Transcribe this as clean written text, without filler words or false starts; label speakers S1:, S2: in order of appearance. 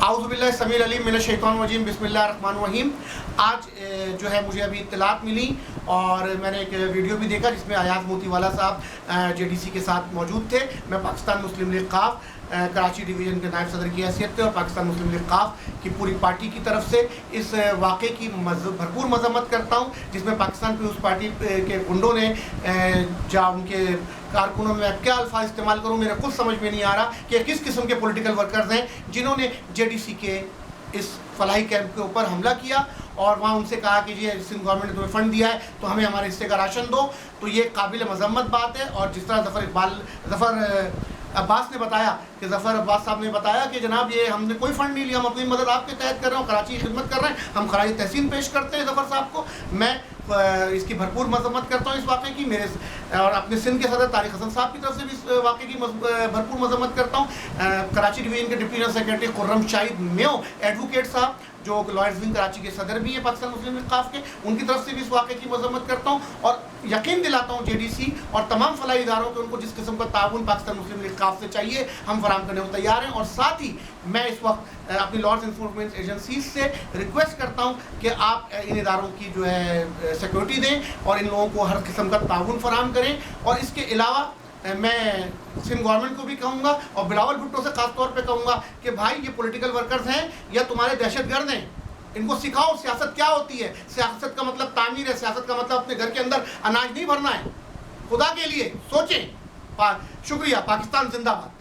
S1: اعوذ باللہ السمیع العلیم من الشیطان الرجیم بسم اللہ الرحمن الرحیم۔ آج جو ہے مجھے ابھی اطلاعات ملی اور میں نے ایک ویڈیو بھی دیکھا جس میں ایاز موتی والا صاحب جے ڈی سی کے ساتھ موجود تھے۔ میں پاکستان مسلم لیگ قاف کراچی ڈویژن کے نائب صدر کی حیثیت سے اور پاکستان مسلم لیگ قاف کی پوری پارٹی کی طرف سے اس واقعے کی بھرپور مذمت کرتا ہوں، جس میں پاکستان پیپلز پارٹی کے گنڈوں نے ان کے کارکنوں میں کیا الفاظ استعمال کروں میرے خود سمجھ میں نہیں آ رہا کہ کس قسم کے پولیٹیکل ورکرز ہیں جنہوں نے جے ڈی سی کے اس فلاحی کیمپ کے اوپر حملہ کیا اور وہاں ان سے کہا کہ جی سندھ گورنمنٹ نے تمہیں فنڈ دیا ہے تو ہمیں ہمارے حصے کا راشن دو۔ تو یہ قابل مذمت بات ہے۔ اور جس طرح ظفر عباس نے بتایا کہ ظفر عباس صاحب نے بتایا کہ جناب یہ ہم نے کوئی فنڈ نہیں لیا، ہم اپنی مدد آپ کے تحت کر رہے ہیں، کراچی کی خدمت کر رہے ہیں، ہم خراج تحسین پیش کرتے ہیں ظفر صاحب کو۔ میں اس کی بھرپور مذمت کرتا ہوں اس واقعے کی، اور اپنے سندھ کے صدر طارق حسن صاحب کی طرف سے بھی اس واقعے کی بھرپور مذمت کرتا ہوں۔ کراچی ڈویژن کے ڈپٹی جنرل سیکرٹری خرم شاہد میو ایڈوکیٹ صاحب جو لائرز ونگ کراچی کے صدر بھی ہیں پاکستان مسلم لیگ قاف کے، ان کی طرف سے بھی اس واقعے کی مذمت کرتا ہوں اور یقین دلاتا ہوں جے ڈی سی اور تمام فلاحی اداروں کو ان کو جس قسم کا تعاون پاکستان مسلم لیگ قاف سے چاہیے ہم فراہم کرنے کو تیار ہیں۔ اور ساتھ ہی میں اس وقت اپنی لاز انفورسمنٹ ایجنسیز سے ریکویسٹ کرتا ہوں کہ آپ ان اداروں کی جو ہے سیکورٹی دیں اور ان لوگوں کو ہر قسم کا تعاون فراہم کریں۔ اور اس کے علاوہ میں سندھ گورنمنٹ کو بھی کہوں گا اور بلاول بھٹو سے خاص طور پہ کہوں گا کہ بھائی یہ پولیٹیکل ورکرز ہیں یا تمہارے دہشت گرد ہیں، ان کو سکھاؤ سیاست کیا ہوتی ہے۔ سیاست کا مطلب تعمیر ہے، سیاست کا مطلب اپنے گھر کے اندر اناج نہیں بھرنا ہے۔ خدا کے لیے سوچیں۔ شکریہ۔ پاکستان زندہ باد۔